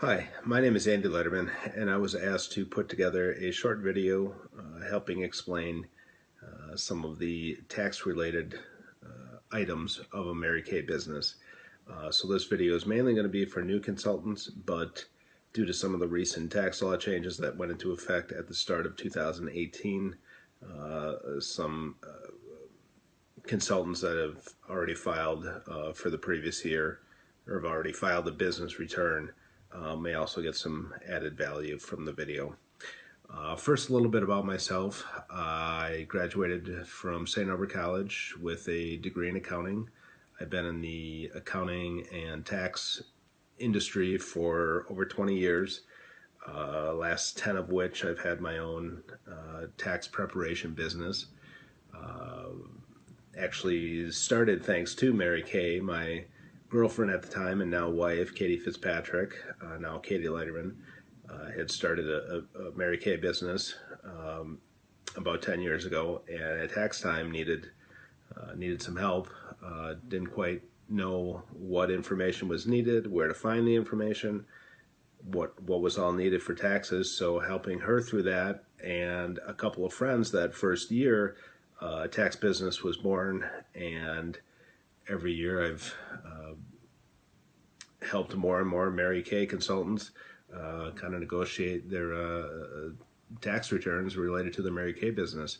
Hi, my name is Andy Letterman, and I was asked to put together a short video helping explain some of the tax-related items of a Mary Kay business. So this video is mainly going to be for new consultants, but due to some of the recent tax law changes that went into effect at the start of 2018, some consultants that have already filed for the previous year or have already filed a business return may also get some added value from the video. First, a little bit about myself. I graduated from St. Albert College with a degree in accounting. I've been in the accounting and tax industry for over 20 years, last 10 of which I've had my own tax preparation business. Actually started thanks to Mary Kay, my girlfriend at the time and now wife, Katie Fitzpatrick, now Katie Leiterman, had started a Mary Kay business about 10 years ago, and at tax time needed some help. Didn't quite know what information was needed, where to find the information, what was all needed for taxes. So helping her through that, and a couple of friends that first year, tax business was born, and every year I've helped more and more Mary Kay consultants kind of negotiate their tax returns related to the Mary Kay business.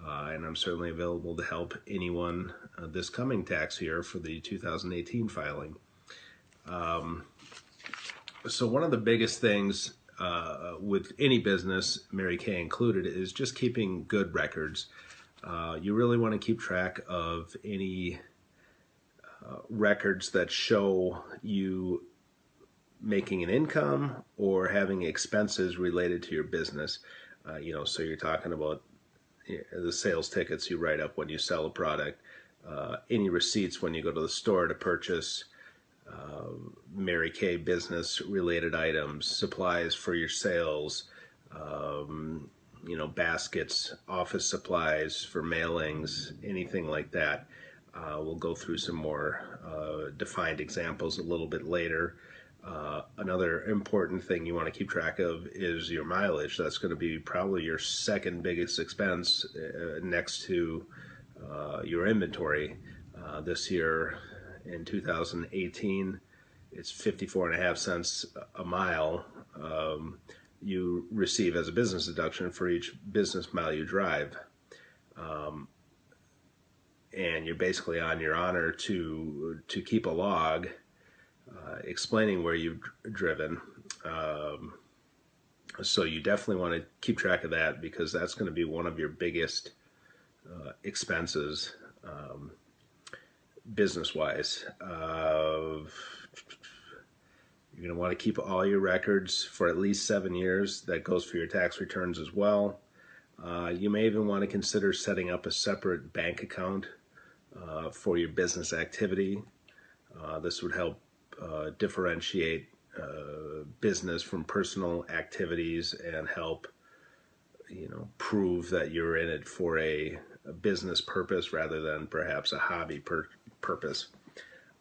And I'm certainly available to help anyone this coming tax year for the 2018 filing. So one of the biggest things with any business, Mary Kay included, is just keeping good records. You really want to keep track of any records that show you making an income or having expenses related to your business. So you're talking about the sales tickets you write up when you sell a product, any receipts when you go to the store to purchase Mary Kay business related items, supplies for your sales, baskets, office supplies for mailings, anything like that. We'll go through some more defined examples a little bit later. Another important thing you want to keep track of is your mileage. That's going to be probably your second biggest expense next to your inventory. This year in 2018, it's 54.5 cents a mile you receive as a business deduction for each business mile you drive. And you're basically on your honor to keep a log explaining where you've driven. So you definitely want to keep track of that, because that's going to be one of your biggest expenses business-wise. You're going to want to keep all your records for at least 7 years. That goes for your tax returns as well. You may even want to consider setting up a separate bank account for your business activity. This would help differentiate business from personal activities and help prove that you're in it for a business purpose rather than perhaps a hobby purpose.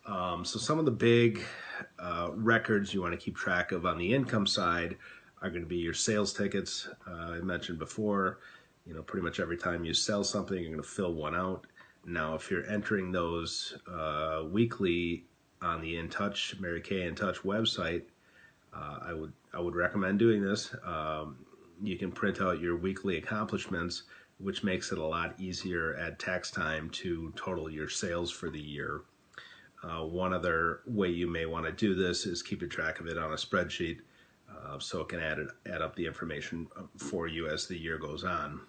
So some of the big records you want to keep track of on the income side are going to be your sales tickets. I mentioned before, pretty much every time you sell something, you're going to fill one out. Now, if you're entering those weekly on the InTouch, Mary Kay InTouch website, I would recommend doing this. You can print out your weekly accomplishments, which makes it a lot easier at tax time to total your sales for the year. One other way you may want to do this is keeping track of it on a spreadsheet, so it can add up the information for you as the year goes on.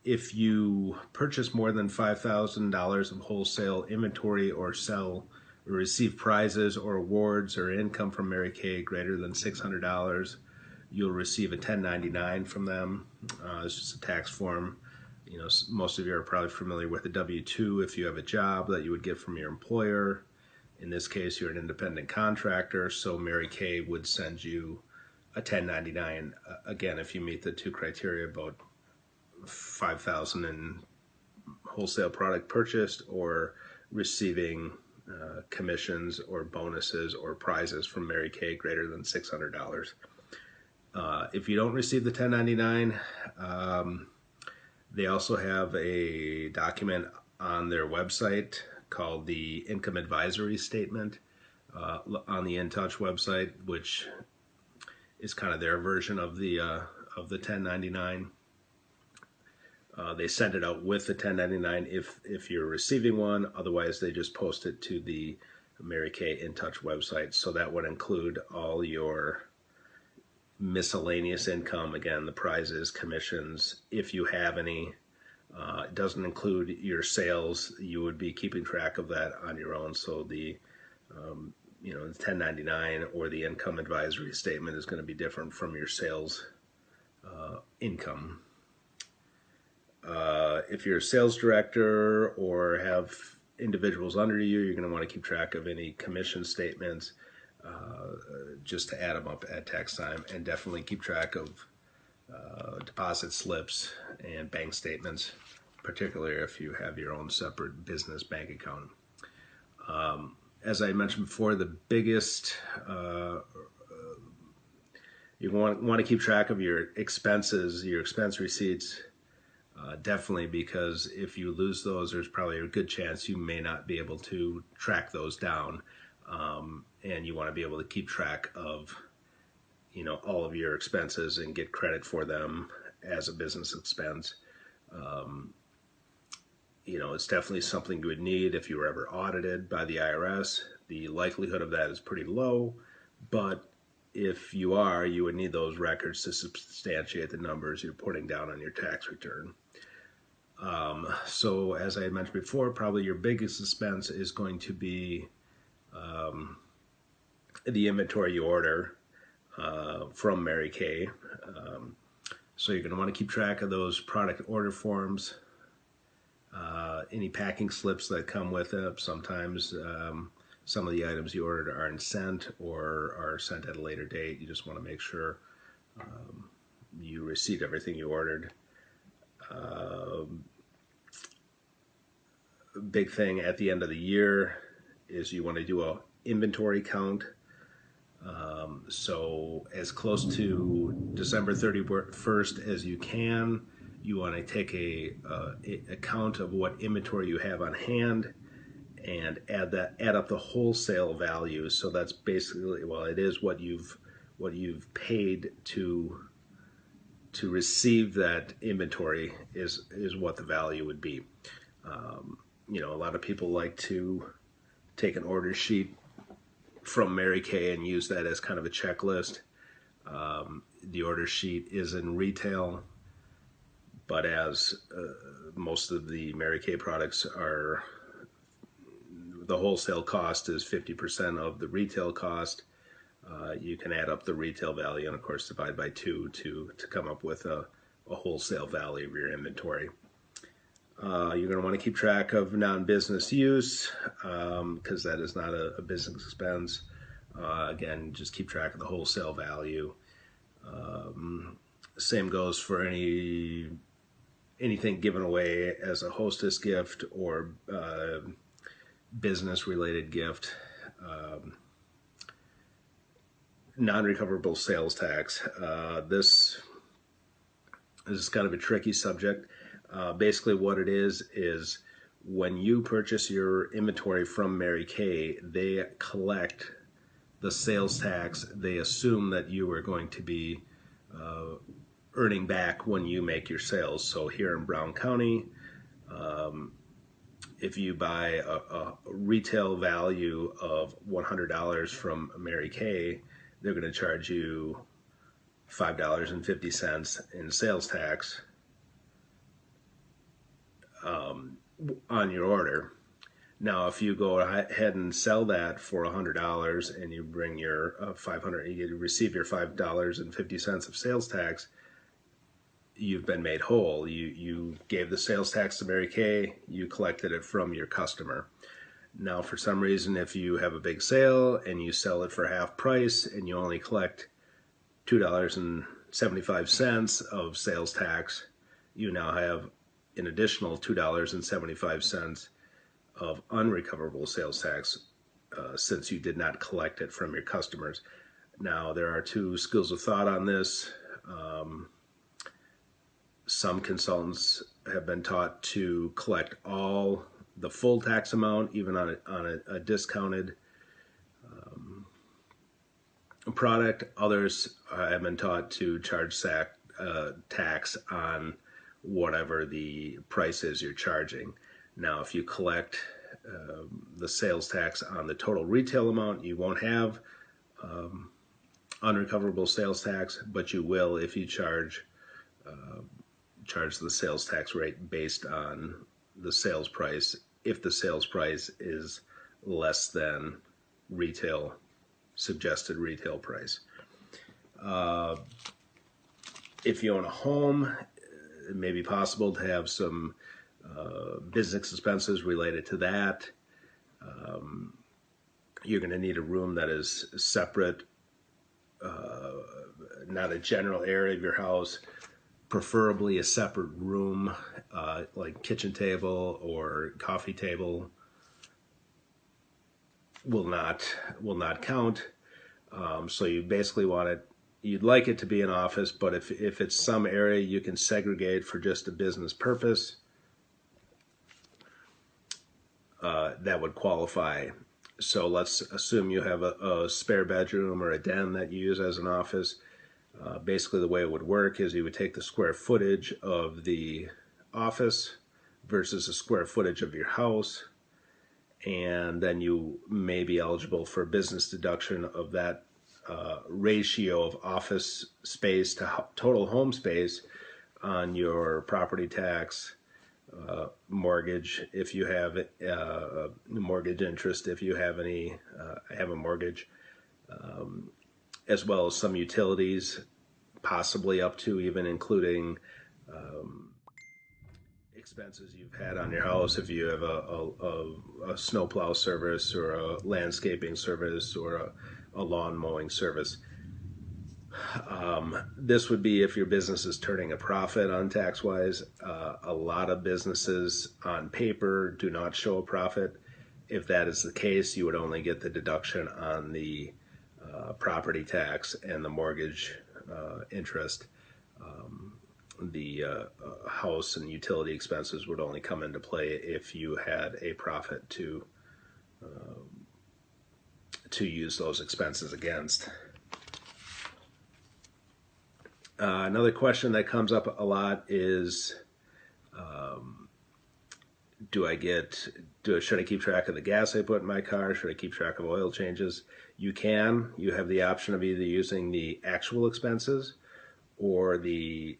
If you purchase more than $5,000 of wholesale inventory or sell or receive prizes or awards or income from Mary Kay greater than $600, you'll receive a 1099 from them. It's just a tax form. Most of you are probably familiar with a W-2 if you have a job that you would get from your employer. In this case, you're an independent contractor, so Mary Kay would send you a 1099, again, if you meet the two criteria about $5,000 in wholesale product purchased or receiving commissions or bonuses or prizes from Mary Kay greater than $600. If you don't receive the 1099, they also have a document on their website called the Income Advisory Statement on the InTouch website, which is kind of their version of the 1099. They send it out with the 1099 if you're receiving one. Otherwise, they just post it to the Mary Kay InTouch website. So that would include all your miscellaneous income, again, the prizes, commissions, if you have any. It doesn't include your sales. You would be keeping track of that on your own. So the 1099 or the income advisory statement is going to be different from your sales income. If you're a sales director or have individuals under you, you're going to want to keep track of any commission statements just to add them up at tax time, and definitely keep track of deposit slips and bank statements, particularly if you have your own separate business bank account. As I mentioned before, the biggest, you want to keep track of your expenses, your expense receipts, definitely, because if you lose those, there's probably a good chance you may not be able to track those down. And you want to be able to keep track of, all of your expenses and get credit for them as a business expense. It's definitely something you would need if you were ever audited by the IRS. The likelihood of that is pretty low, but if you are, you would need those records to substantiate the numbers you're putting down on your tax return. So as I had mentioned before, probably your biggest expense is going to be the inventory you order from Mary Kay. So you're going to want to keep track of those product order forms, any packing slips that come with it. Sometimes some of the items you ordered aren't sent or are sent at a later date. You just want to make sure you received everything you ordered. Big thing at the end of the year is you want to do a inventory count. So as close to December 31st as you can, you want to take a count of what inventory you have on hand and add up the wholesale value. So that's basically, it is what you've paid to receive that inventory is what the value would be. A lot of people like to take an order sheet from Mary Kay and use that as kind of a checklist. The order sheet is in retail, but as most of the Mary Kay products are, the wholesale cost is 50% of the retail cost. You can add up the retail value and of course divide by 2 to come up with a wholesale value of your inventory. You're going to want to keep track of non-business use because that is not a business expense. Again, just keep track of the wholesale value. Same goes for anything given away as a hostess gift or business-related gift. Non-recoverable sales tax. This is kind of a tricky subject. Basically what it is when you purchase your inventory from Mary Kay, they collect the sales tax they assume that you are going to be earning back when you make your sales. So here in Brown County, if you buy a retail value of $100 from Mary Kay, they're going to charge you $5.50 in sales tax on your order. Now, if you go ahead and sell that for $100 and you bring your you receive your $5.50 of sales tax, you've been made whole. You gave the sales tax to Mary Kay, you collected it from your customer. Now, for some reason, if you have a big sale and you sell it for half price and you only collect $2.75 of sales tax, you now have an additional $2.75 of unrecoverable sales tax. since you did not collect it from your customers. Now, there are two schools of thought on this. Some consultants have been taught to collect all the full tax amount, even on a discounted product. Others have been taught to charge tax on whatever the price is you're charging. Now, if you collect the sales tax on the total retail amount, you won't have unrecoverable sales tax, but you will if you charge the sales tax rate based on the sales price, if the sales price is less than suggested retail price. If you own a home, it may be possible to have some business expenses related to that. You're going to need a room that is separate, not a general area of your house, preferably a separate room, like kitchen table or coffee table will not count. So you basically you'd like it to be an office, but if it's some area you can segregate for just a business purpose, that would qualify. So let's assume you have a spare bedroom or a den that you use as an office. Basically, the way it would work is you would take the square footage of the office versus the square footage of your house, and then you may be eligible for a business deduction of that ratio of office space to total home space on your property tax, mortgage, if you have mortgage interest, if you have have a mortgage, as well as some utilities, possibly up to even including expenses you've had on your house, if you have a snowplow service or a landscaping service or a lawn mowing service. This would be if your business is turning a profit on tax-wise. A lot of businesses on paper do not show a profit. If that is the case, you would only get the deduction on the property tax and the mortgage interest. The house and utility expenses would only come into play if you had a profit to use those expenses against. Another question that comes up a lot is, should I keep track of the gas I put in my car? Should I keep track of oil changes? You can. You have the option of either using the actual expenses or the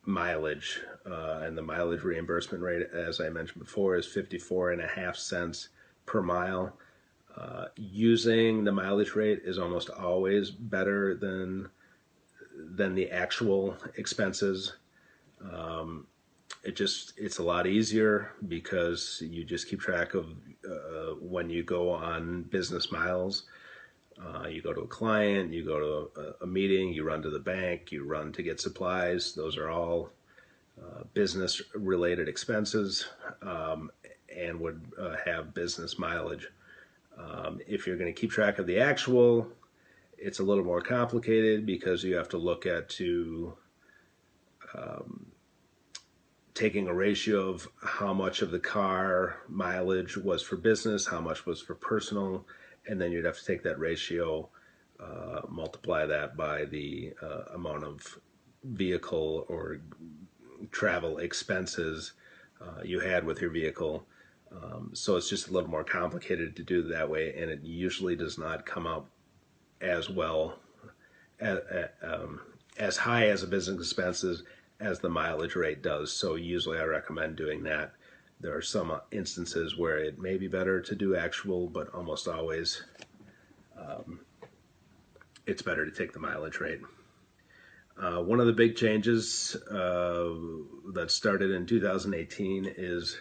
mileage, and the mileage reimbursement rate, as I mentioned before, is 54.5 cents per mile. Using the mileage rate is almost always better than the actual expenses. It's a lot easier because you just keep track of when you go on business miles. You go to a client, you go to a meeting, you run to the bank, you run to get supplies. Those are all business-related expenses, and would have business mileage. If you're going to keep track of the actual, it's a little more complicated because you have to look at taking a ratio of how much of the car mileage was for business, how much was for personal, and then you'd have to take that ratio, multiply that by the amount of vehicle or travel expenses you had with your vehicle. So it's just a little more complicated to do that way, and it usually does not come out as well, as high as a business expenses as the mileage rate does. So usually I recommend doing that. There are some instances where it may be better to do actual, but almost always it's better to take the mileage rate. One of the big changes that started in 2018 is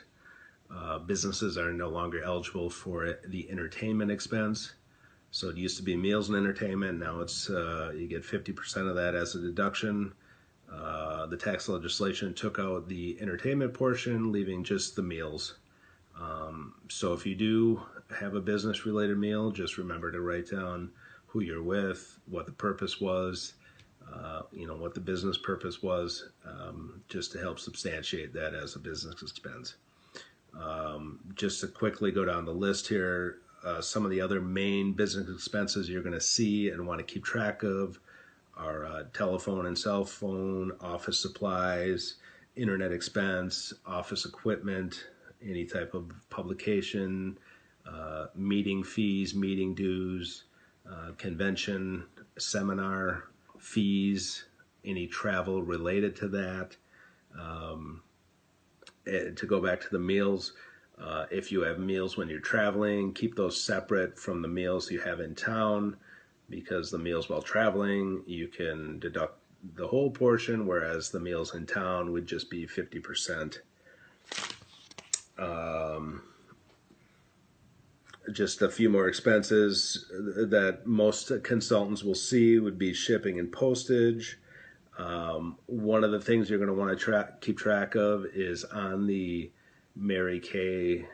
businesses are no longer eligible for the entertainment expense. So it used to be meals and entertainment. Now it's you get 50% of that as a deduction. The tax legislation took out the entertainment portion, leaving just the meals. So if you do have a business related meal, just remember to write down who you're with, what the purpose was, what the business purpose was, just to help substantiate that as a business expense. Just to quickly go down the list here, some of the other main business expenses you're going to see and want to keep track of are telephone and cell phone, office supplies, internet expense, office equipment, any type of publication, meeting fees, meeting dues, convention, seminar fees, any travel related to that. To go back to the meals, if you have meals when you're traveling, keep those separate from the meals you have in town, because the meals while traveling, you can deduct the whole portion, whereas the meals in town would just be 50%. Just a few more expenses that most consultants will see would be shipping and postage. One of the things you're going to want to keep track of is on the Mary Kay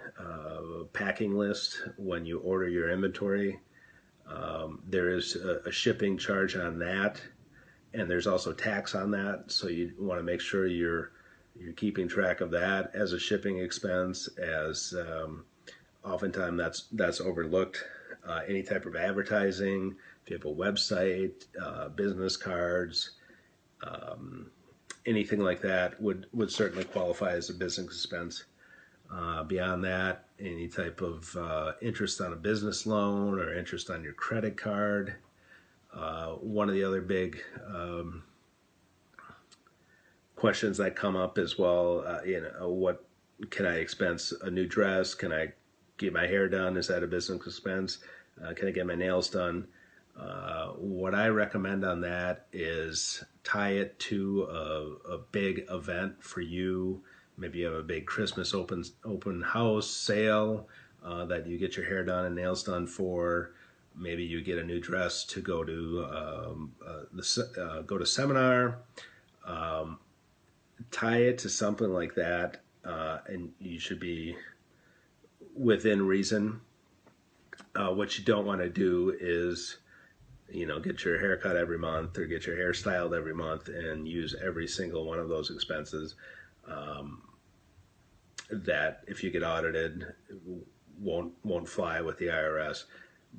packing list when you order your inventory. There is a shipping charge on that, and there's also tax on that, so you want to make sure you're keeping track of that as a shipping expense, as oftentimes that's overlooked. Any type of advertising, if you have a website, business cards, anything like that would certainly qualify as a business expense. Beyond that, any type of interest on a business loan or interest on your credit card. One of the other big questions that come up as well, what can I expense? A new dress? Can I get my hair done? Is that a business expense? Can I get my nails done? What I recommend on that is tie it to a big event for you. Maybe you have a big Christmas open house sale that you get your hair done and nails done for. Maybe you get a new dress to go to seminar. Tie it to something like that, and you should be within reason. What you don't want to do is, get your hair cut every month or get your hair styled every month and use every single one of those expenses. That if you get audited won't fly with the IRS.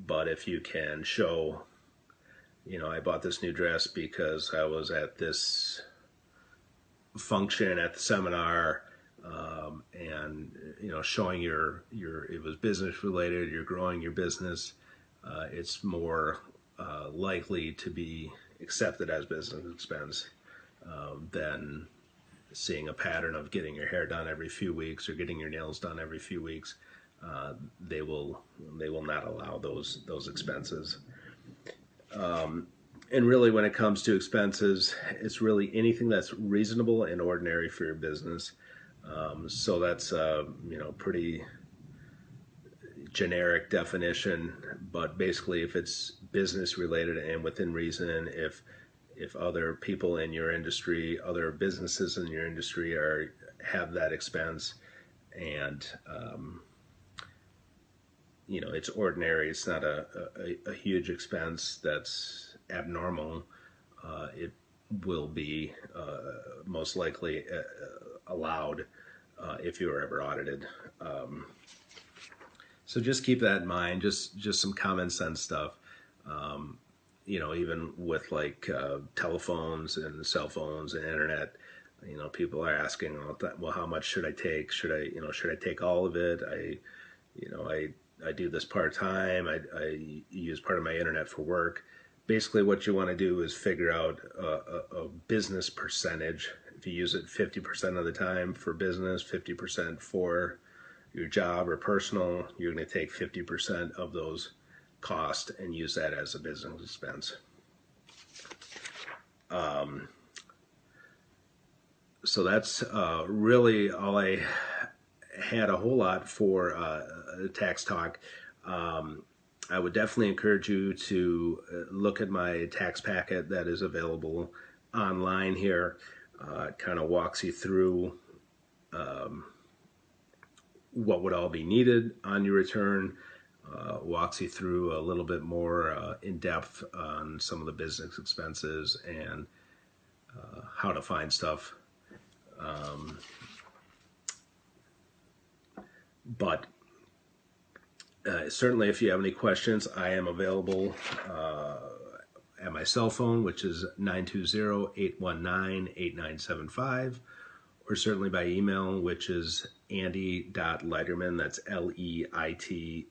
But if you can show, I bought this new dress because I was at this function at the seminar, and showing it was business related, you're growing your business, it's more likely to be accepted as business expense than seeing a pattern of getting your hair done every few weeks or getting your nails done every few weeks. They will not allow those expenses. And really, when it comes to expenses, it's really anything that's reasonable and ordinary for your business. So that's pretty generic definition, but basically, if it's business related and within reason, if other people in your industry, other businesses in your industry have that expense, and it's ordinary, it's not a huge expense that's abnormal, it will be most likely allowed if you were ever audited. So just keep that in mind, just some common sense stuff. Even with telephones and cell phones and internet, people are asking, well, how much should I take? Should I take all of it? I do this part time. I use part of my internet for work. Basically, what you want to do is figure out a business percentage. If you use it 50% of the time for business, 50% for your job or personal, you're going to take 50% of those costs and use that as a business expense. So that's really all I had a whole lot for tax talk. I would definitely encourage you to look at my tax packet that is available online here. It kind of walks you through what would all be needed on your return, walks you through a little bit more in depth on some of the business expenses and how to find stuff. But certainly, if you have any questions, I am available at my cell phone, which is 920-819-8975, or certainly by email, which is andy.leiterman, that's LEITERMAN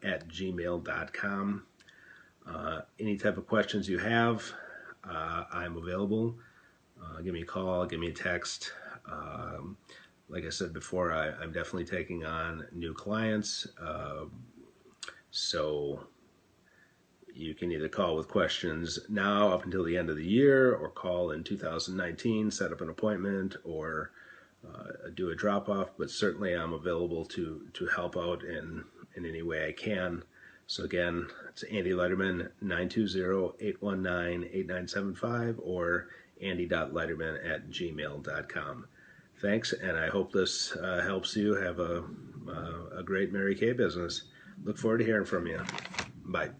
@gmail.com. Any type of questions you have, I'm available. Give me a call, give me a text. Like I said before, I'm definitely taking on new clients. So you can either call with questions now up until the end of the year, or call in 2019, set up an appointment, or do a drop-off. But certainly I'm available to help out in any way I can. So again, it's Andy Leiterman, 920-819-8975, or andy.leiterman @gmail.com. Thanks, and I hope this helps you have a great Mary Kay business. Look forward to hearing from you. Bye.